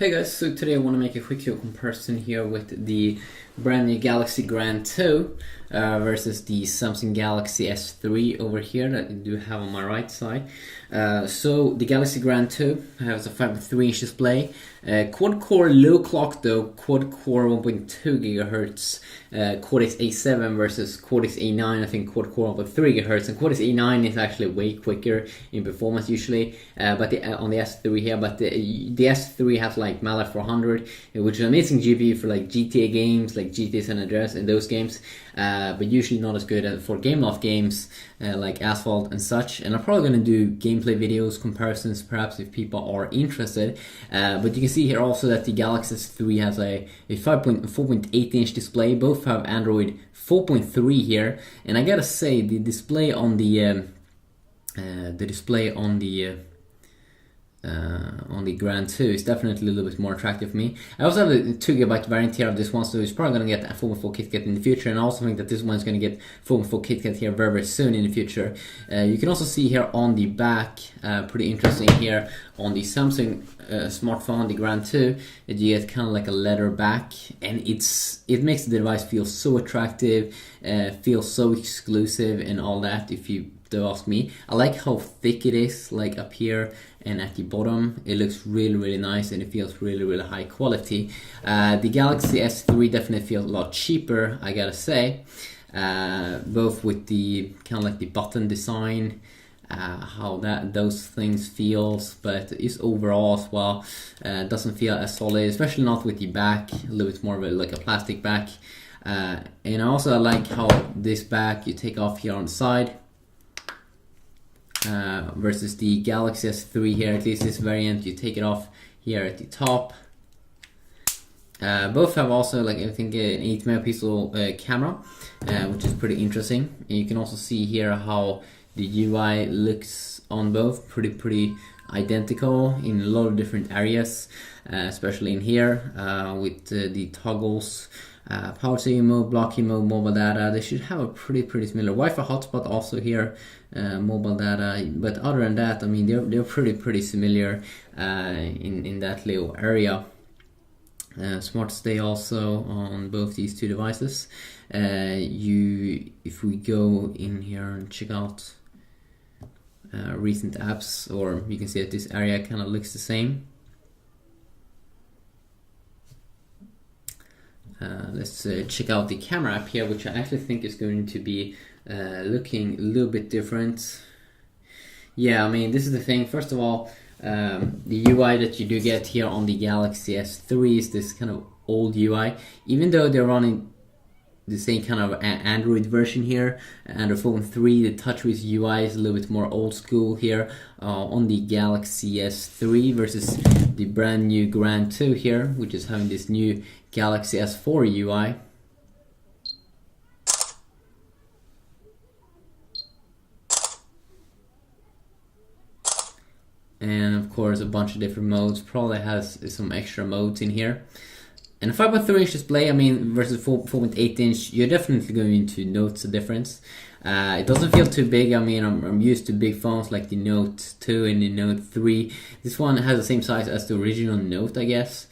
Hey guys, so today I want to make a quick comparison here with the brand new Galaxy Grand 2 versus the Samsung Galaxy S3 over here that you do have on my right side. So the Galaxy Grand 2 has a 5.3-inch display, quad-core low clock though, quad-core 1.2 gigahertz, Cortex A7 versus Cortex A9, I think quad-core 1.3 gigahertz, and Cortex A9 is actually way quicker in performance usually, but on the S3 here, but the S3 has like Mali 400, which is an amazing GPU for like GTA games, like GTA San Andreas and those games, but usually not as good for Gameloft games like Asphalt and such. And I'm probably going to do gameplay videos, comparisons, perhaps if people are interested. But you can see here also that the Galaxy S3 has a 4.8-inch display. Both have Android 4.3 here, and I gotta say the display on the Grand 2 is definitely a little bit more attractive for me. I also have a 2GB variant here of this one, so it's probably going to get a 4.4 KitKat in the future, and I also think that this one is going to get 4.4 KitKat here very, very soon in the future. You can also see here on the back, pretty interesting here, on the Samsung smartphone, the Grand 2, that you get kind of like a leather back, and it makes the device feel so attractive, feel so exclusive and all that, if you do ask me. I like how thick it is, like up here and at the bottom. It looks really, really nice, and it feels really, really high quality. The Galaxy S3 definitely feels a lot cheaper, I gotta say, both with the kind of like the button design, how those things feels, but it's overall as well doesn't feel as solid, especially not with the back, a little bit more of like a plastic back. And also I like how this back you take off here on the side, versus the Galaxy S3 here, at least this variant, you take it off here at the top. Both have also, like, I think an 8 megapixel camera, which is pretty interesting. And you can also see here how the UI looks on both, pretty identical in a lot of different areas, especially in here with the toggles. Power saving mode, blocking mode, mobile data. They should have a pretty similar Wi-Fi hotspot also here, mobile data. But other than that, I mean, they're pretty similar in that little area. Smart Stay also on both these two devices. If we go in here and check out recent apps, or you can see that this area kind of looks the same. Let's check out the camera app here, which I actually think is going to be looking a little bit different. Yeah, I mean, this is the thing. First of all, the UI that you do get here on the Galaxy S3 is this kind of old UI. Even though they're running the same kind of Android version here, Android 4.3, the TouchWiz UI is a little bit more old school here on the Galaxy S3 versus the brand new Grand 2 here, which is having this new Galaxy S4 UI. And of course a bunch of different modes, probably has some extra modes in here. And a 5.3-inch display, I mean, versus 4.8-inch, you're definitely going to notice a difference. It doesn't feel too big. I mean, I'm used to big phones like the Note 2 and the Note 3. This one has the same size as the original Note, I guess.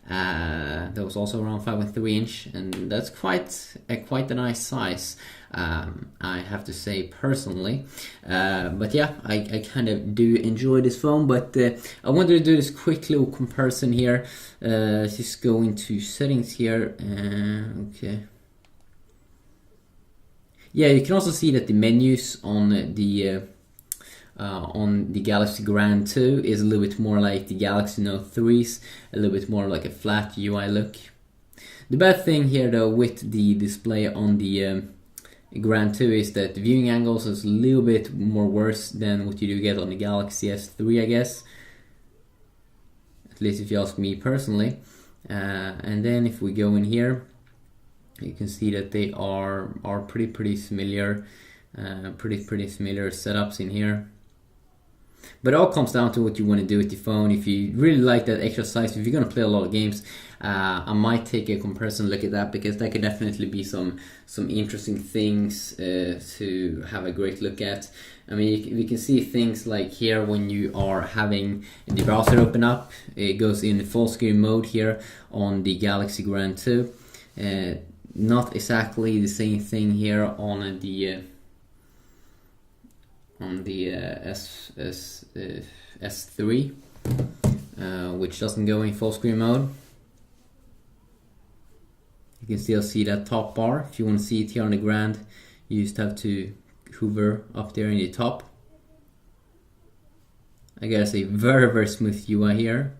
That was also around 5.3-inch, and that's quite a nice size, I have to say personally. But yeah, I kind of do enjoy this phone, but I wanted to do this quick little comparison here. Let's just go into settings here. Okay. Yeah, you can also see that the menus on the Galaxy Grand 2 is a little bit more like the Galaxy Note 3's, a little bit more like a flat UI look. The bad thing here though with the display on the Grand 2 is that the viewing angles is a little bit more worse than what you do get on the Galaxy S3, I guess. At least if you ask me personally. And then if we go in here, you can see that they are pretty similar, pretty similar setups in here. But it all comes down to what you want to do with the phone. If you really like that extra size, if you're going to play a lot of games, I might take a comparison look at that, because that could definitely be some interesting things to have a great look at. I mean, we can see things like here when you are having the browser open up, it goes in full screen mode here on the Galaxy Grand 2. Not exactly the same thing here on the S3, which doesn't go in full screen mode. You can still see that top bar. If you want to see it here on the Grand, you just have to hover up there in the top. I gotta say, very smooth UI here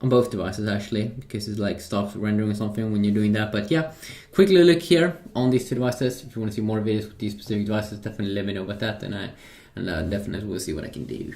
on both devices actually, because it like stops rendering or something when you're doing that. But yeah, quickly look here on these two devices. If you want to see more videos with these specific devices, definitely let me know about that, and I definitely will see what I can do.